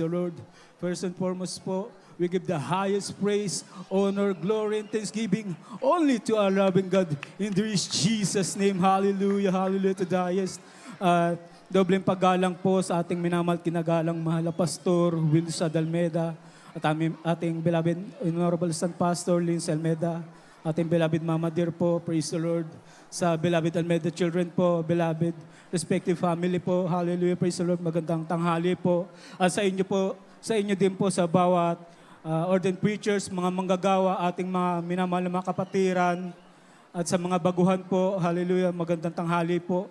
the Lord. First and foremost po, we give the highest praise, honor, glory, and thanksgiving only to our loving God. In Jesus' name, hallelujah, hallelujah to the highest. Dobleng paggalang po sa ating minamahal kinagalang mahal na Pastor Wilson Almeda at ating beloved Honorable San Pastor Linz Almeda, ating beloved Mama Dear po, praise the Lord. Sa beloved Almeda children po, beloved respective family po, hallelujah, praise the Lord, magandang tanghali po. At sa inyo po, sa inyo din po sa bawat ordained preachers, mga manggagawa, ating mga minamahal na mga kapatiran, at sa mga baguhan po, hallelujah, magandang tanghali po.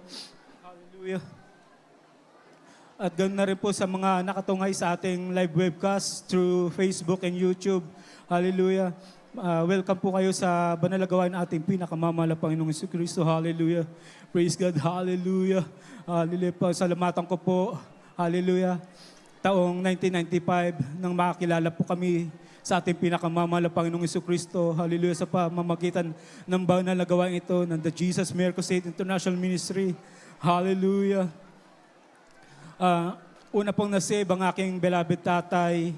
Hallelujah. At ganoon na rin po sa mga nakatungay sa ating live webcast through Facebook and YouTube. Hallelujah. Welcome po kayo sa banalagawan ng ating pinakamamahal na Panginoong Jesucristo. Hallelujah. Praise God. Hallelujah. Hallelujah. Salamatan ko po. Hallelujah. Taong 1995, nang makakilala po kami sa ating pinakamamahal na Panginoong Jesucristo. Hallelujah. Sa pamamagitan ng banalagawan ito ng The Jesus Miracle State International Ministry. Hallelujah. Una pong nasave ang aking beloved tatay.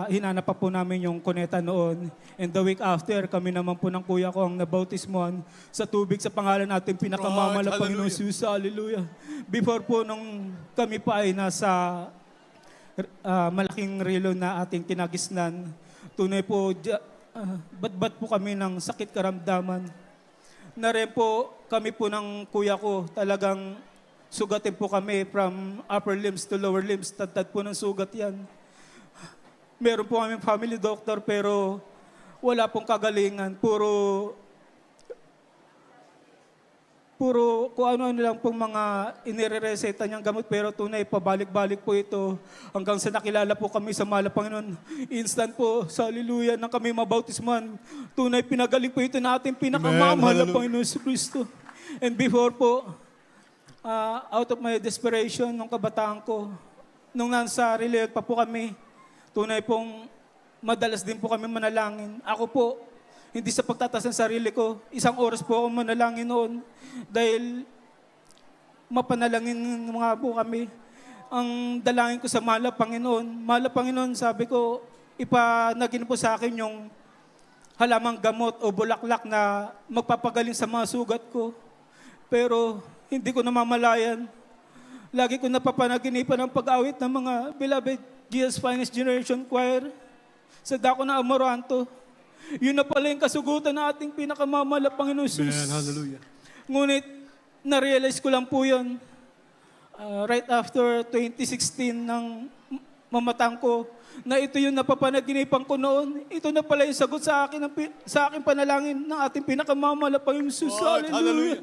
Hinanap pa po namin yung kuneta noon. And the week after, kami naman po ng kuya ko ang nabautismoan sa tubig sa pangalan natin pinakamamahal na Panginoong Jesus. Hallelujah. Before po nung kami pa ay nasa malaking relo na ating kinagisnan, tunay po, bat-bat po kami ng sakit karamdaman. Na rin po kami po ng kuya ko, talagang sugatin po kami from upper limbs to lower limbs. Tad po ng sugat yan. Meron po kami family doctor pero wala pong kagalingan. Puro kung ano lang pong mga inirereseta niyang gamot pero tunay, pabalik-balik po ito hanggang sa nakilala po kami sa mahal na Panginoon. Instant po, sa hallelujah, nang kami mabautisman. Tunay, pinagaling po ito natin pinakamamahal na Panginoon si Kristo. And before po, out of my desperation nung kabataan ko, nung nasa relief pa po kami, tunay pong madalas din po kami manalangin. Ako po, hindi sa pagtatas ng sarili ko, 1 oras po ako manalangin noon dahil mapanalangin mga po kami. Ang dalangin ko sa mahal na Panginoon, sabi ko, ipanagin po sa akin yung halamang gamot o bulaklak na magpapagaling sa mga sugat ko. Pero hindi ko namamalayan. Lagi ko napapanaginipan ng pag-awit ng mga beloved Jesus Finest Generation Choir sa dako na Amoranto. Yun na pala yung kasugutan na ating pinakamamahal na Panginoon Jesus. Amen. Hallelujah. Ngunit, na-realize ko lang po yun right after 2016 ng mamatang ko, na ito yung napapanaginipan ko noon. Ito na pala yung sagot sa akin, sa aking panalangin ng ating pinakamamahal na Panginoon Jesus. Hallelujah. Hallelujah.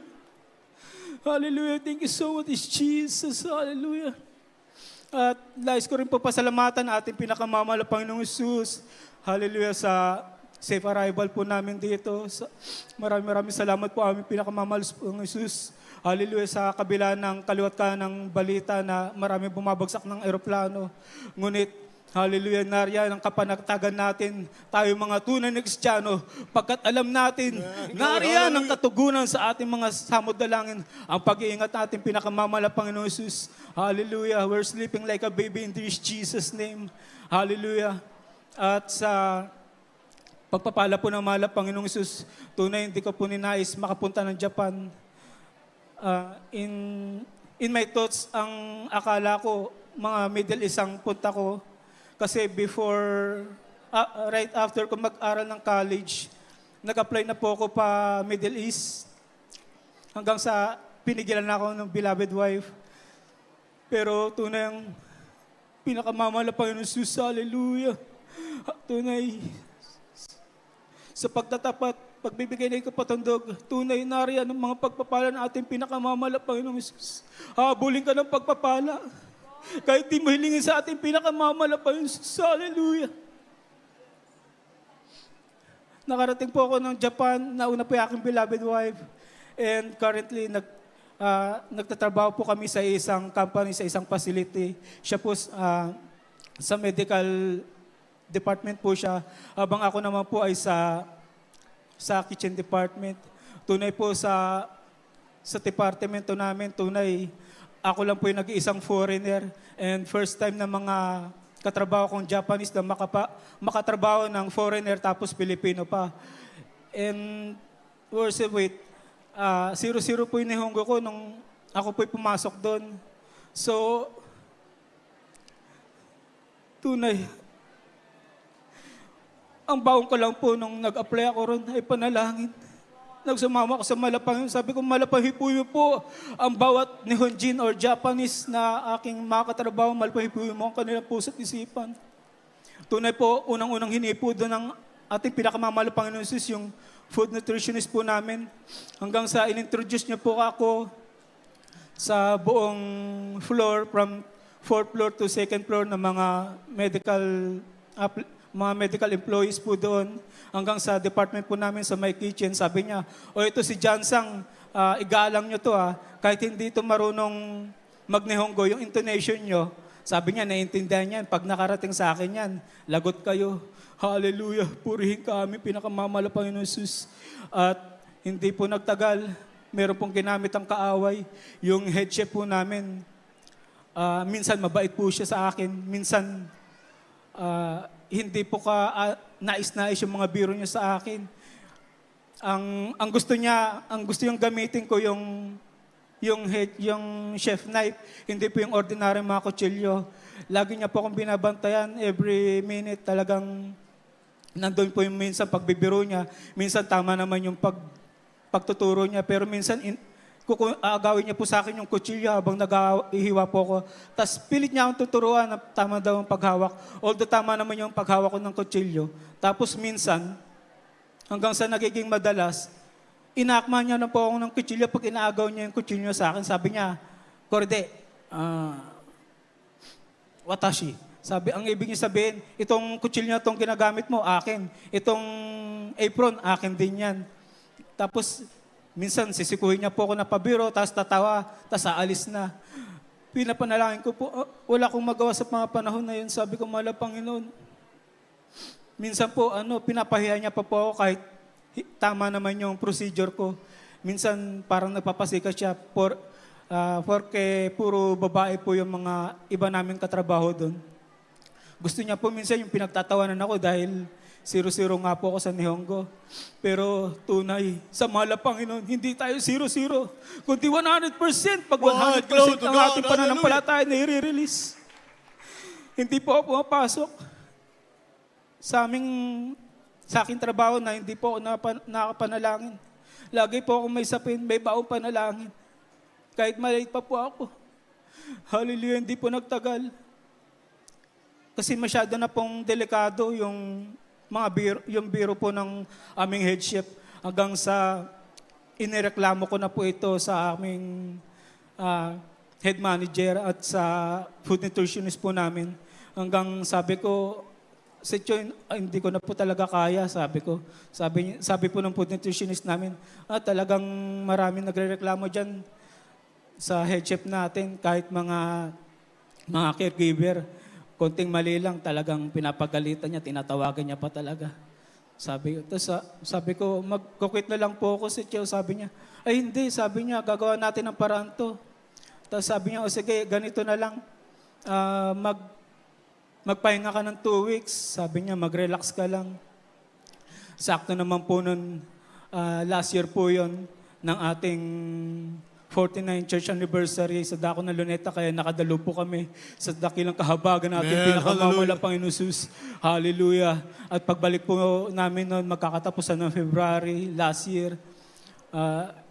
Hallelujah. Thank you so much, Jesus. Hallelujah. At lais ko rin po pasalamatan ang ating pinakamamahal na Panginoong Jesus. Hallelujah sa safe arrival po namin dito. Maraming salamat po aming pinakamamahal ng Jesus. Hallelujah sa kabila ng kaliwat ka ng balita na maraming bumabagsak ng eroplano. Ngunit, hallelujah, nariyan ang kapanagtagan natin, tayo mga tunay na Kristiyano, pagkat alam natin, nariyan ang katugunan sa ating mga samod dalangin, ang pag-iingat natin pinakamamahal na Panginoon Jesus. Hallelujah, we're sleeping like a baby in Jesus' name. Hallelujah. At sa pagpapala po ng mahal na Panginoong Jesus, tunay hindi ko po ninais makapunta ng Japan. In my thoughts, ang akala ko, mga Middle East ang punta ko. Kasi before, right after ko mag-aral ng college, nag-apply na po ako pa Middle East. Hanggang sa pinigilan na ako ng beloved wife. Pero tunay ang pinakamamahal na Panginoon Jesus, hallelujah. Tunay, sa pagtatapat, pagbibigay na ikapatundog, tunay nariyan ang mga pagpapala ng ating pinakamamahal na Panginoong Jesus. Habulin ka ng pagpapala. Kahit di mo hilingin sa ating pinakamamahal na Panginoong Jesus. Hallelujah. Nakarating po ako ng Japan, nauna po yung aking beloved wife. And currently, nagtatrabaho po kami sa isang company, sa isang facility. Siya po sa medical department po siya, habang ako naman po ay sa kitchen department. Tunay po sa departamento namin, tunay, ako lang po yung nag-iisang foreigner and first time na mga katrabaho kong Japanese na makatrabaho ng foreigner tapos Pilipino pa. And worship with 0-0 po yung Nihongo ko nung ako po'y pumasok doon. So, tunay, ang baon ko lang po nung nag-apply ako ron ay panalangin. Nagsumama ako sa Malapangin. Sabi ko, malapahipuyo po ang bawat Nihonjin or Japanese na aking makatrabaho. Malapahipuyo mo ang kanilang puso't isipan. Tunay po, unang-unang hinipo doon ng ating pinakamamahal Panginoon Jesus, yung food nutritionist po namin. Hanggang sa inintroduce niyo po ako sa buong floor, from 4th floor to 2nd floor ng mga medical employees po doon. Hanggang sa department po namin sa my kitchen, sabi niya, ito si Jansang, igalang nyo to kahit hindi ito marunong mag-Nihongo, yung intonation nyo, sabi niya, naiintindihan yan. Pag nakarating sa akin yan, lagot kayo. Hallelujah, purihin kami, pinakamamahal na Panginoon Jesus. At hindi po nagtagal, meron pong ginamit ang kaaway. Yung head chef po namin, minsan mabait po siya sa akin, minsan hindi po nais-nais yung mga biro niya sa akin. Ang gusto niyang gamitin ko yung chef knife, hindi po yung ordinary mga kutsilyo. Lagi niya po akong binabantayan, every minute talagang nandun po yung minsan pagbibiro niya. Minsan tama naman yung pagtuturo niya, pero minsan aagawin niya po sa akin yung kutsilyo habang nag-ihiwa po ako. Tapos pilit niya akong tuturuan na tama daw ang paghawak. Although tama naman yung paghawak ko ng kutsilyo. Tapos minsan, hanggang sa nagiging madalas, inakma niya na po ako ng kutsilyo pag inaagaw niya yung kutsilyo sa akin. Sabi niya, Korde, watashi. Sabi, ang ibig niya sabihin, itong kutsilyo itong ginagamit mo, akin. Itong apron, akin din yan. Tapos, minsan, sisikuhin niya po ako na pabiro, tapos tatawa, tapos aalis na. Pinapanalangin ko po, wala akong magawa sa mga panahon na yun. Sabi ko, mahal na Panginoon. Minsan po, pinapahiya niya pa po ako kahit tama naman yung procedure ko. Minsan, parang nagpapasikat siya porque puro babae po yung mga iba namin katrabaho doon. Gusto niya po minsan yung pinagtatawanan ako dahil 0-0 nga po ako sa Nihongo. Pero tunay, sa mahal na Panginoon, hindi tayo 0-0, kundi 100%. Pag 100% ang ating pananampalataya na i-release. Hindi po ako pumapasok sa aking trabaho na hindi po ako nakapanalangin. Lagi po ako may sapin, may baong panalangin. Kahit maliit pa po ako. Hallelujah, hindi po nagtagal. Kasi masyado na pong delikado yung biro po ng aming head chef. Hanggang sa inireklamo ko na po ito sa aming head manager at sa food nutritionist po namin. Hanggang sabi ko, hindi ko na po talaga kaya, sabi ko. Sabi po ng food nutritionist namin, talagang maraming nagrereklamo dyan sa head chef natin, kahit mga caregiver. Konting mali lang, talagang pinapagalitan niya, tinatawagan niya pa talaga. Sabi ko, mag-quit na lang po ako si Cheo. Sabi niya, ay hindi, sabi niya, gagawa natin ng paraan to. Tapos sabi niya, sige, ganito na lang, magpahinga ka ng 2 weeks. Sabi niya, mag-relax ka lang. Sakto naman po nun, last year po yon ng ating 49th church anniversary sa Dako ng Luneta, kaya nakadalo po kami sa dakilang kahabagan natin, pinakamamala Panginoon Jesus. Hallelujah. At pagbalik po namin noon, magkakatapusan ng February last year,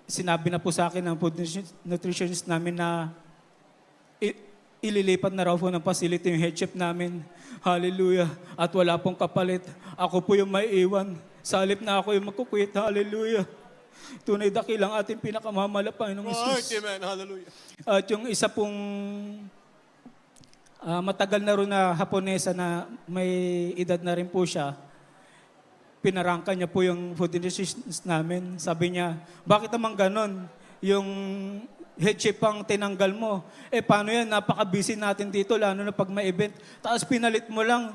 sinabi na po sa akin ng food nutritionist namin na ililipat na raw po ng facility yung head chef namin. Hallelujah. At wala pong kapalit. Ako po yung may iwan. Sa halip na ako yung magkukwit. Hallelujah. Tunay dakilang ating pinakamamala Panginoong Jesus. Amen. Hallelujah. At yung isa pong matagal na rin na Haponesa na may edad na rin po siya, pinarangka niya po yung food nutritionist namin. Sabi niya, bakit naman ganon? Yung head chef ang tinanggal mo. Paano yan? Napaka-busy natin dito, lalo na pag may event. Tapos pinalit mo lang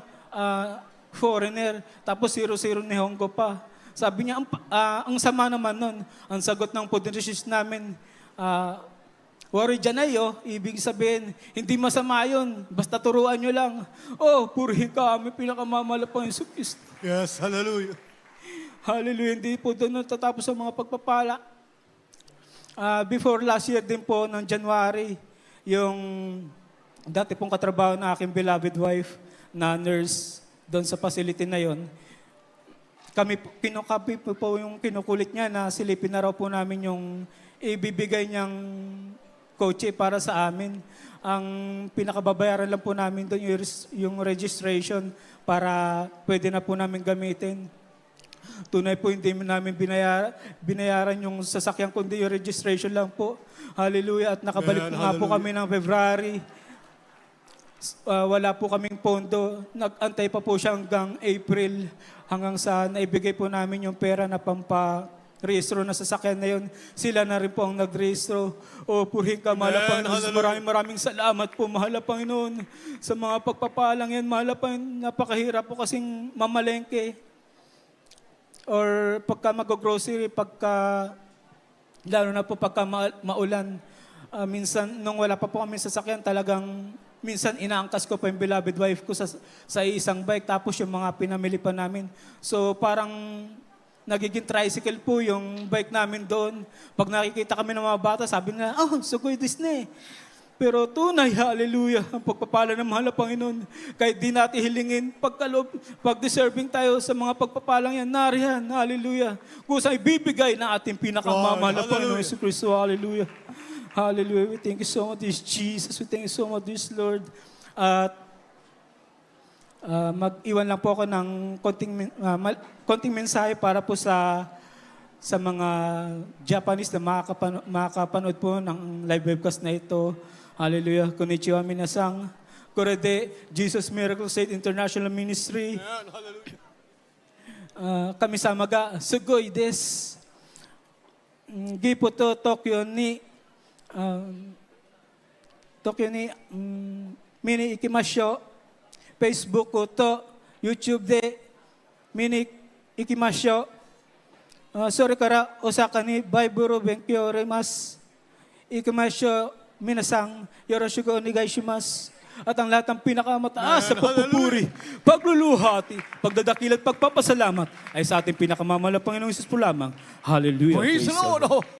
foreigner, tapos 0-0 Nihongo pa. Sabi niya, ang sama naman nun. Ang sagot ng food nutritionist namin, Wari Janayo, ibig sabihin, hindi masama yun. Basta turuan nyo lang. Oh, purihin ka, aming pinakamamala Yesu Kristo. Yes, hallelujah. Hallelujah. Hindi po doon natatapos ang mga pagpapala. Before last year din po, noong January, yung dati pong katrabaho na aking beloved wife na nurse doon sa facility na yon. Kami po yung kinukulit niya na silipin na raw po namin yung ibibigay niyang kotse para sa amin. Ang pinakababayaran lang po namin doon yung registration para pwede na po namin gamitin. Tunay po hindi namin binayaran yung sasakyan kundi yung registration lang po. Hallelujah. At nakabalik nga po kami ng February. Wala po kaming pondo. Nag-antay pa po siya hanggang April. Hanggang sa naibigay po namin yung pera na rehistro na sasakyan na yun. Sila na rin po ang nag-rehistro. O purihin ka, mahal na Panginoon. Maraming salamat po, mahal na Panginoon. Sa mga pagpapalang yan, mahal na Panginoon. Napakahirap po kasing mamalengke. Or pagka mag-grocery, lalo na po pagka maulan. Minsan, nung wala pa po kami sasakyan, talagang minsan inaangkas ko pa yung beloved wife ko sa isang bike. Tapos yung mga pinamili pa namin. So parang nagiging tricycle po yung bike namin doon. Pag nakikita kami ng mga bata, sabi nila, oh, sugoy Disney. Pero tunay, hallelujah, ang pagpapala ng mahal na Panginoon. Kahit di natin hilingin, pag-deserving tayo sa mga pagpapalang yan, nariyan, hallelujah. Kusang ibibigay na ating pinakamamahal na Panginoon, Yesu Kristo, hallelujah. Hallelujah, we thank you so much, Jesus. We thank you so much, Lord. At mag-iwan lang po ako ng konting mensahe para po sa mga Japanese na makakapanood po ng live webcast na ito. Hallelujah. Konnichiwa minasang. Korede, Jesus Miracle State International Ministry. Amen. Hallelujah. Kami samaga, sugoi des. Gipo to Tokyo ni mini ikimasyo. Facebook ko to, YouTube de, mini ikimasyo. Sorry kara, osaka ni Baiburo Benkyo Remas. Ikimasyo, minasang, yoroshiku onegaishimasu. At ang lahat ng pinakamataas sa pagpupuri, pagluluhati, pagdadakil at pagpapasalamat ay sa ating pinakamamahal na Panginoong Hesus po lamang. Hallelujah. Praise the Lord.